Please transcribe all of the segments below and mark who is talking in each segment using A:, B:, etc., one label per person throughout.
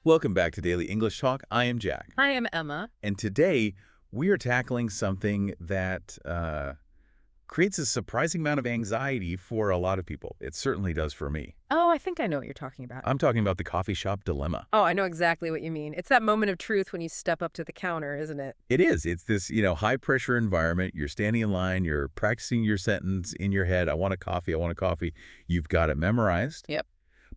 A: Welcome back to Daily English Talk. I am Jack.
B: I am Emma.
A: And today we are tackling something that creates a surprising amount of anxiety for a lot of people. It certainly does for me.
B: Oh, I think I know what you're talking about.
A: I'm talking about the coffee shop dilemma.
B: Oh, I know exactly what you mean. It's that moment of truth when you step up to the counter, isn't it?
A: It is. It's this, high-pressure environment. You're standing in line. You're practicing your sentence in your head. I want a coffee. I want a coffee. You've got it memorized.
B: Yep.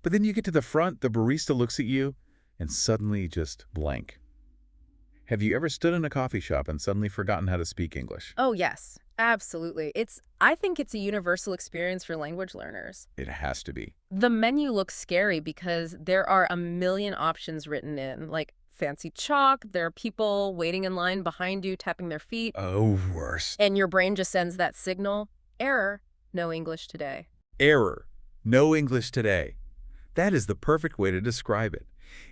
A: But then you get to the front. The barista looks at you and suddenly just blank. Have you ever stood in a coffee shop and suddenly forgotten how to speak English?
B: Oh, yes, absolutely. I think it's a universal experience for language learners.
A: It has to be.
B: The menu looks scary because there are a million options written in, like fancy chalk. There are people waiting in line behind you, tapping their feet.
A: Oh, worse.
B: And your brain just sends that signal, error, no English today.
A: Error. No English today. That is the perfect way to describe it.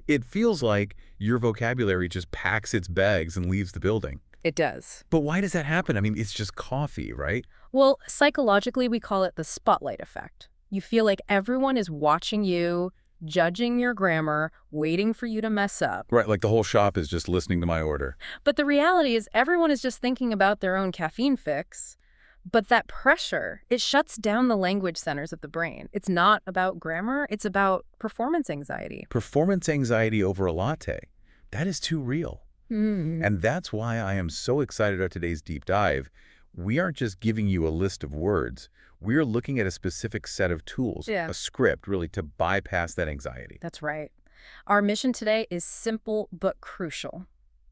A: It feels like your vocabulary just packs its bags and leaves the building.
B: It does.
A: But why does that happen? I mean, it's just coffee, right?
B: Well, psychologically, we call it the spotlight effect. You feel like everyone is watching you, judging your grammar, waiting for you to mess up.
A: Right, like the whole shop is just listening to my order.
B: But the reality is everyone is just thinking about their own caffeine fix. But that pressure, it shuts down the language centers of the brain. It's not about grammar, it's about performance anxiety.
A: Performance anxiety over a latte. That is too real.
B: Mm.
A: And that's why I am so excited about today's deep dive. We aren't just giving you a list of words. We're looking at a specific set of tools, a script, really, to bypass that anxiety.
B: That's right. Our mission today is simple but crucial.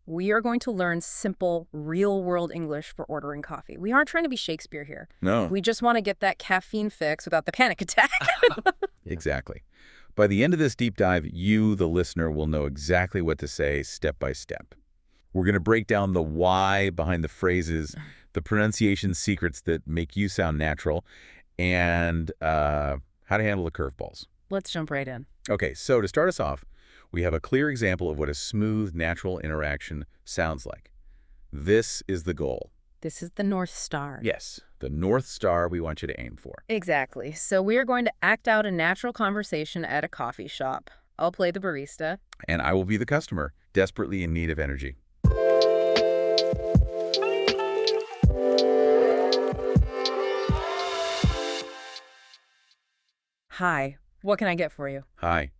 B: We are going to learn simple, real-world English for ordering coffee. We aren't trying to be Shakespeare here.
A: No.
B: We just want to get that caffeine fix without the panic attack.
A: Exactly. By the end of this deep dive, you, the listener, will know exactly what to say step by step. We're going to break down the why behind the phrases, the pronunciation secrets that make you sound natural, and how to handle the curveballs.
B: Let's jump right in.
A: Okay, so to start us off, we have a clear example of what a smooth, natural interaction sounds like. This is the goal.
B: This is the North Star.
A: Yes, the North Star we want you to aim for.
B: Exactly. So we are going to act out a natural conversation at a coffee shop. I'll play the barista.
A: And I will be the customer, desperately in need of energy.
B: Hi, what can I get for you?
A: Hi.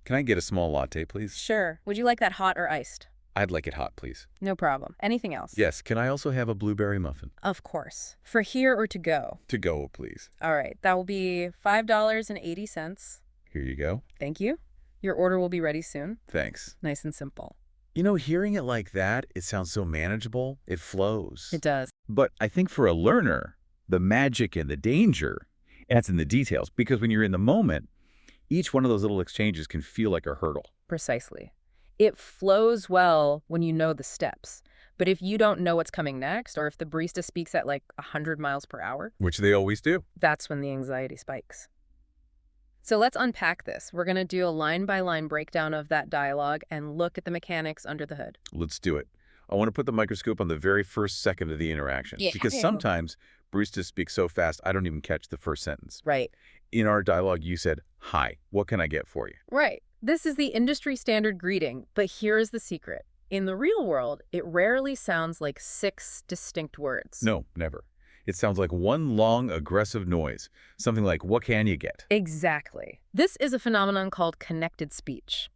A: Can I get a small latte, please?
B: Sure. Would you like that hot or iced?
A: I'd like it hot, please.
B: No problem. Anything else?
A: Yes, can I also have a blueberry muffin?
B: Of course. For here or to go?
A: To go, please.
B: All right, that will be $5.80.
A: Here you go.
B: Thank you. Your order will be ready soon.
A: Thanks.
B: Nice and simple.
A: You know, hearing it like that, it sounds so manageable. It flows.
B: It does.
A: But I think for a learner, the magic and the danger, that's in the details. Because when you're in the moment, each one of those little exchanges can feel like a hurdle.
B: Precisely. It flows well when you know the steps. But if you don't know what's coming next, or if the barista speaks at like 100 miles per hour,
A: Which they always do.
B: that's when the anxiety spikes. So let's unpack this. We're going to do a line-by-line breakdown of that dialogue and look at the mechanics under the hood.
A: Let's do it. I want to put the microscope on the very first second of the interaction.
B: Yeah.
A: Because sometimes baristas speak so fast, I don't even catch the first sentence.
B: Right.
A: In our dialogue, you said, "Hi, what can I get for you?"
B: Right. This is the industry standard greeting, but here's the secret. In the real world, it rarely sounds like 6 distinct words.
A: No, never. It sounds like one long, aggressive noise. Something like, "What can you get?"
B: Exactly. This is a phenomenon called connected speech.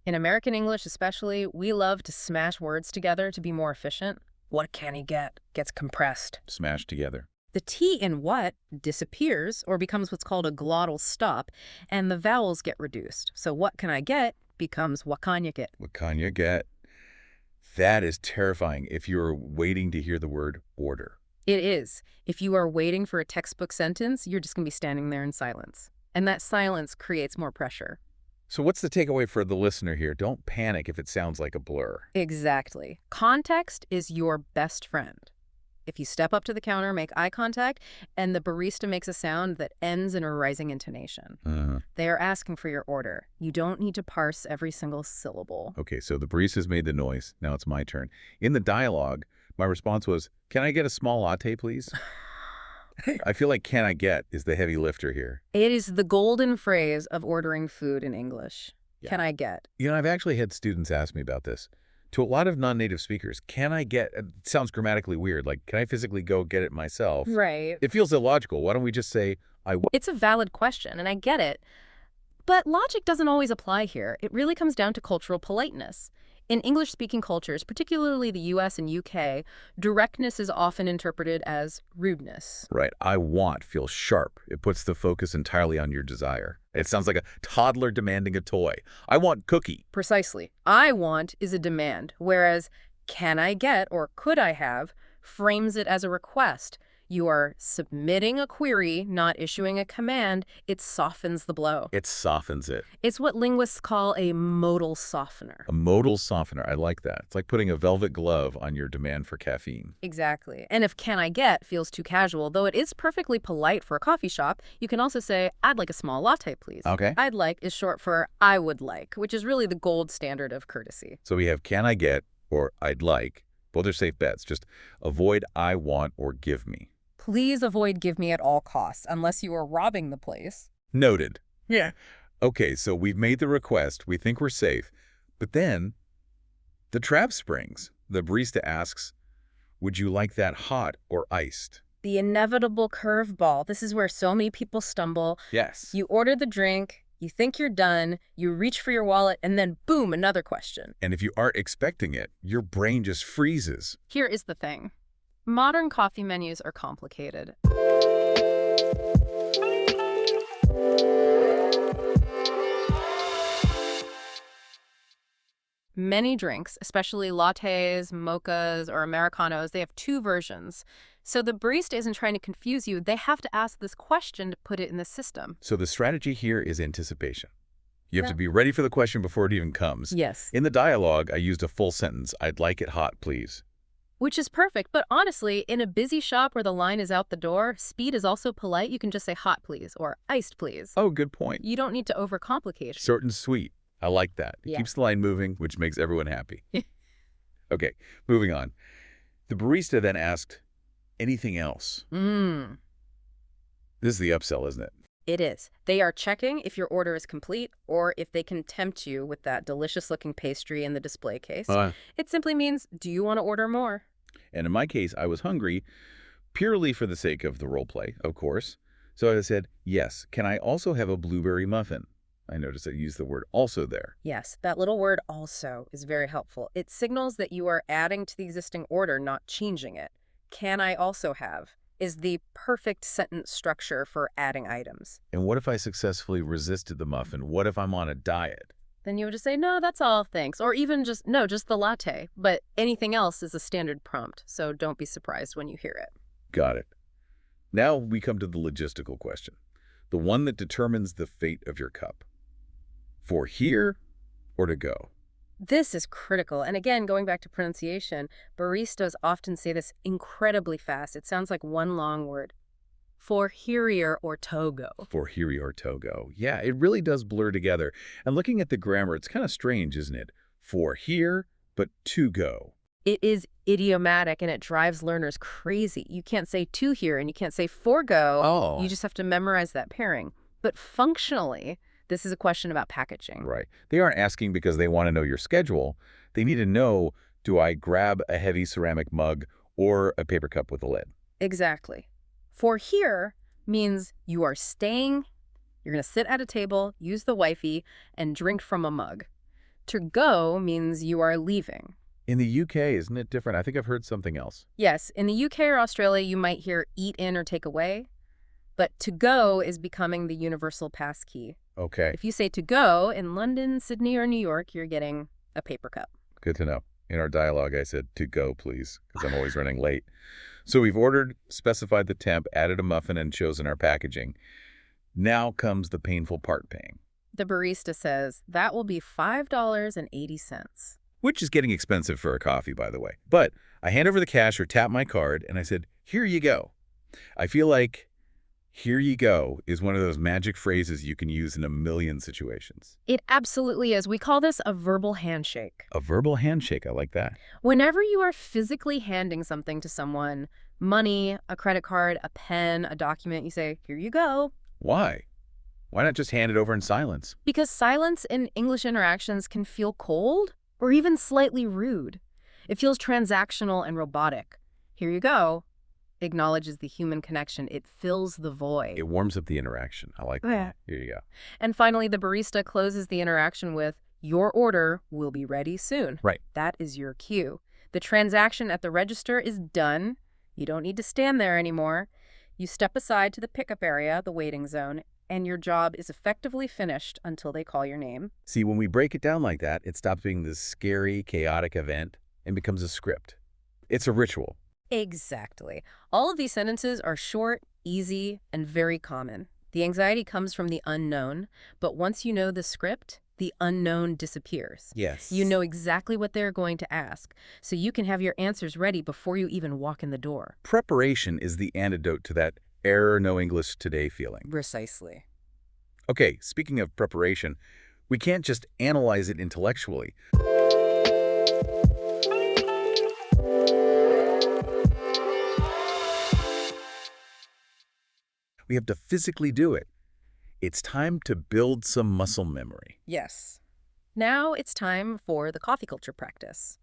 B: In American English especially, we love to smash words together to be more efficient. What can he get gets compressed.
A: Smashed together.
B: The T in what disappears or becomes what's called a glottal stop, and the vowels get reduced. So what can I get becomes what can you get?
A: What can you get? That is terrifying if you're waiting to hear the word order.
B: It is. If you are waiting for a textbook sentence, you're just going to be standing there in silence. And that silence creates more pressure.
A: So what's the takeaway for the listener here? Don't panic if it sounds like a blur.
B: Exactly. Context is your best friend. If you step up to the counter, make eye contact, and the barista makes a sound that ends in a rising intonation, they are asking for your order. You don't need to parse every single syllable.
A: Okay, so the barista's made the noise. Now it's my turn. In the dialogue, my response was, "Can I get a small latte, please?" I feel like "can I get" is the heavy lifter here.
B: It is the golden phrase of ordering food in English. Can I get?
A: I've actually had students ask me about this. To a lot of non-native speakers, can I get, it sounds grammatically weird, like, can I physically go get it myself?
B: Right.
A: It feels illogical. Why don't we just say,
B: It's a valid question, and I get it. But logic doesn't always apply here. It really comes down to cultural politeness. In English-speaking cultures, particularly the US and UK, directness is often interpreted as rudeness.
A: Right, I want feels sharp. It puts the focus entirely on your desire. It sounds like a toddler demanding a toy. I want cookie.
B: Precisely. I want is a demand, whereas can I get or could I have frames it as a request. You are submitting a query, not issuing a command. It softens the blow.
A: It softens it.
B: It's what linguists call a modal softener.
A: A modal softener. I like that. It's like putting a velvet glove on your demand for caffeine.
B: Exactly. And if can I get feels too casual, though it is perfectly polite for a coffee shop, you can also say, I'd like a small latte, please.
A: Okay.
B: I'd like is short for I would like, which is really the gold standard of courtesy.
A: So we have can I get or I'd like. Both are safe bets. Just avoid I want or give me.
B: Please avoid give me at all costs, unless you are robbing the place.
A: Noted. Yeah. Okay, so we've made the request. We think we're safe. But then the trap springs. The barista asks, would you like that hot or iced?
B: The inevitable curveball. This is where so many people stumble.
A: Yes.
B: You order the drink, you think you're done, you reach for your wallet, and then boom, another question.
A: And if you aren't expecting it, your brain just freezes.
B: Here is the thing. Modern coffee menus are complicated. Many drinks, especially lattes, mochas, or Americanos, they have two versions. So the barista isn't trying to confuse you. They have to ask this question to put it in the system.
A: So the strategy here is anticipation. You have to be ready for the question before it even comes.
B: Yes.
A: In the dialogue, I used a full sentence. I'd like it hot, please.
B: Which is perfect, but honestly, in a busy shop where the line is out the door, speed is also polite. You can just say hot, please, or iced, please.
A: Oh, good point.
B: You don't need to overcomplicate it.
A: Short and sweet. I like that. It
B: Yeah.
A: keeps the line moving, which makes everyone happy. Okay, moving on. The barista then asked, anything else? This is the upsell, isn't it?
B: It is. They are checking if your order is complete or if they can tempt you with that delicious-looking pastry in the display case. It simply means, do you want to order more?
A: And in my case, I was hungry purely for the sake of the role play, of course. So I said, yes, can I also have a blueberry muffin? I noticed I used the word also there.
B: Yes, that little word also is very helpful. It signals that you are adding to the existing order, not changing it. Can I also have is the perfect sentence structure for adding items.
A: And what if I successfully resisted the muffin? What if I'm on a diet?
B: Then you would just say, no, that's all, thanks. Or even just, no, just the latte. But anything else is a standard prompt, so don't be surprised when you hear it.
A: Got it. Now we come to the logistical question, the one that determines the fate of your cup. For here or to go?
B: This is critical. And again, going back to pronunciation, baristas often say this incredibly fast. It sounds like one long word. For here or to go.
A: For here or to go. Yeah, it really does blur together. And looking at the grammar, it's kind of strange, isn't it? For here, but to go.
B: It is idiomatic and it drives learners crazy. You can't say to here and you can't say for go.
A: Oh.
B: You just have to memorize that pairing. But functionally, this is a question about packaging.
A: Right. They aren't asking because they want to know your schedule. They need to know, do I grab a heavy ceramic mug or a paper cup with a lid?
B: Exactly. For here means you are staying, you're going to sit at a table, use the wifey, and drink from a mug. To go means you are leaving.
A: In the UK, isn't it different? I think I've heard something else.
B: Yes, in the UK or Australia, you might hear eat in or take away. But to go is becoming the universal passkey.
A: Okay.
B: If you say to go in London, Sydney, or New York, you're getting a paper cup.
A: Good to know. In our dialogue, I said, to go, please, because I'm always running late. So we've ordered, specified the temp, added a muffin, and chosen our packaging. Now comes the painful part, paying.
B: The barista says, that will be $5.80.
A: Which is getting expensive for a coffee, by the way. But I hand over the cash or tap my card, and I said, here you go. I feel like here you go is one of those magic phrases you can use in a million situations.
B: It absolutely is. We call this a verbal handshake.
A: A verbal handshake, I like that.
B: Whenever you are physically handing something to someone, money, a credit card, a pen, a document, you say, here you go.
A: Why? Why not just hand it over in silence?
B: Because silence in English interactions can feel cold or even slightly rude. It feels transactional and robotic. Here you go. Acknowledges the human connection. It fills the void.
A: It warms up the interaction. I like that.
B: Yeah.
A: Here you go.
B: And finally, the barista closes the interaction with, "Your order will be ready soon."
A: Right.
B: That is your cue. The transaction at the register is done. You don't need to stand there anymore. You step aside to the pickup area, the waiting zone, and your job is effectively finished until they call your name.
A: See, when we break it down like that, it stops being this scary, chaotic event and becomes a script. It's a ritual.
B: Exactly. All of these sentences are short, easy, and very common. The anxiety comes from the unknown, but once you know the script, the unknown disappears.
A: Yes.
B: You know exactly what they're going to ask, so you can have your answers ready before you even walk in the door.
A: Preparation is the antidote to that error no English today feeling.
B: Precisely.
A: Okay, speaking of preparation, we can't just analyze it intellectually. We have to physically do it. It's time to build some muscle memory.
B: Yes. Now it's time for the coffee culture practice.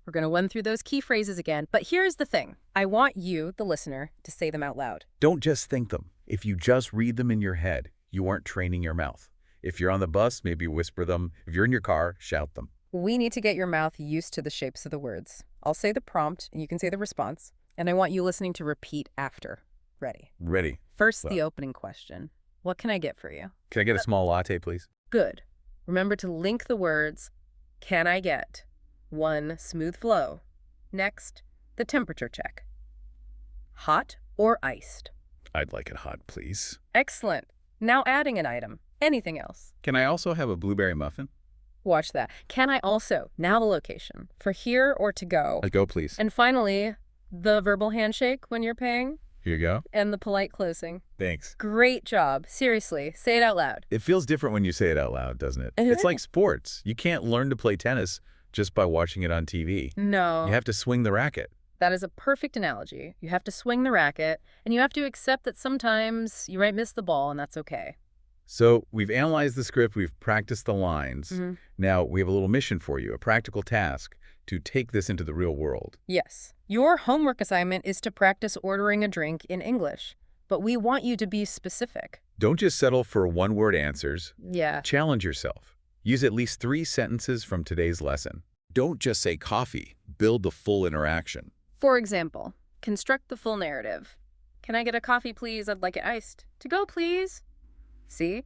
B: We're going to run through those key phrases again, but here's the thing. I want you, the listener, to say them out loud.
A: Don't just think them. If you just read them in your head, you aren't training your mouth. If you're on the bus, maybe whisper them. If you're in your car, shout them.
B: We need to get your mouth used to the shapes of the words. I'll say the prompt, and you can say the response, and I want you listening to repeat after. Ready?
A: Ready.
B: First, the opening question. What can I get for you?
A: Can I get a small latte, please?
B: Good. Remember to link the words, can I get? One, smooth flow. Next, the temperature check. Hot or iced?
A: I'd like it hot, please.
B: Excellent. Now adding an item. Anything else?
A: Can I also have a blueberry muffin?
B: Watch that. Can I also? Now the location. For here or to go.
A: A go, please.
B: And finally, the verbal handshake when you're paying.
A: Here you go.
B: And the polite closing.
A: Thanks.
B: Great job. Seriously, say it out loud.
A: It feels different when you say it out loud, doesn't it? It's like sports. You can't learn to play tennis just by watching it on TV.
B: No.
A: You have to swing the racket.
B: That is a perfect analogy. You have to swing the racket, and you have to accept that sometimes you might miss the ball, and that's okay.
A: So we've analyzed the script, we've practiced the lines. Now we have a little mission for you, a practical task to take this into the real world.
B: Yes. Your homework assignment is to practice ordering a drink in English, but we want you to be specific.
A: Don't just settle for one-word answers.
B: Yeah.
A: Challenge yourself. Use at least 3 sentences from today's lesson. Don't just say coffee. Build the full interaction.
B: For example, construct the full narrative. Can I get a coffee, please? I'd like it iced. To go, please. See?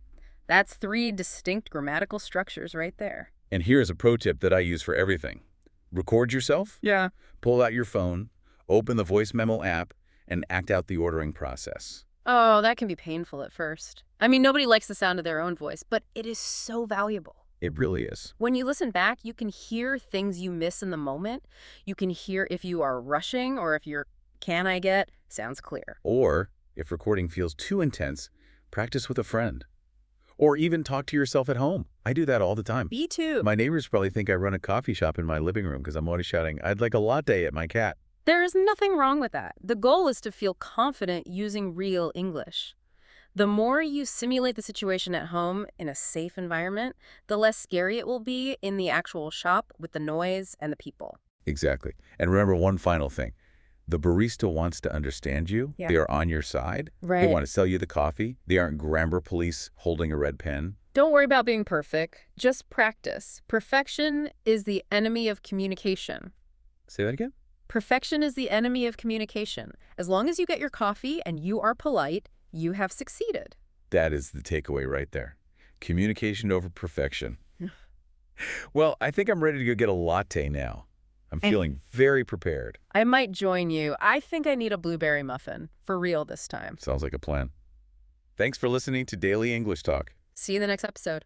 B: That's 3 distinct grammatical structures right there.
A: And here's a pro tip that I use for everything. Record yourself.
B: Yeah.
A: Pull out your phone, open the voice memo app, and act out the ordering process.
B: Oh, that can be painful at first. I mean, nobody likes the sound of their own voice, but it is so valuable.
A: It really is.
B: When you listen back, you can hear things you miss in the moment. You can hear if you are rushing or if your "can I get" sounds clear.
A: Or, if recording feels too intense, practice with a friend. Or even talk to yourself at home. I do that all the time.
B: Me too.
A: My neighbors probably think I run a coffee shop in my living room because I'm always shouting, "I'd like a latte" at my cat.
B: There is nothing wrong with that. The goal is to feel confident using real English. The more you simulate the situation at home in a safe environment, the less scary it will be in the actual shop with the noise and the people.
A: Exactly. And remember one final thing. The barista wants to understand you.
B: Yeah.
A: They are on your side.
B: Right.
A: They want to sell you the coffee. They aren't grammar police holding a red pen.
B: Don't worry about being perfect. Just practice. Perfection is the enemy of communication.
A: Say that again?
B: Perfection is the enemy of communication. As long as you get your coffee and you are polite, you have succeeded.
A: That is the takeaway right there. Communication over perfection. Well, I think I'm ready to go get a latte now. I'm feeling very prepared.
B: I might join you. I think I need a blueberry muffin. For real this time.
A: Sounds like a plan. Thanks for listening to Daily English Talk.
B: See you in the next episode.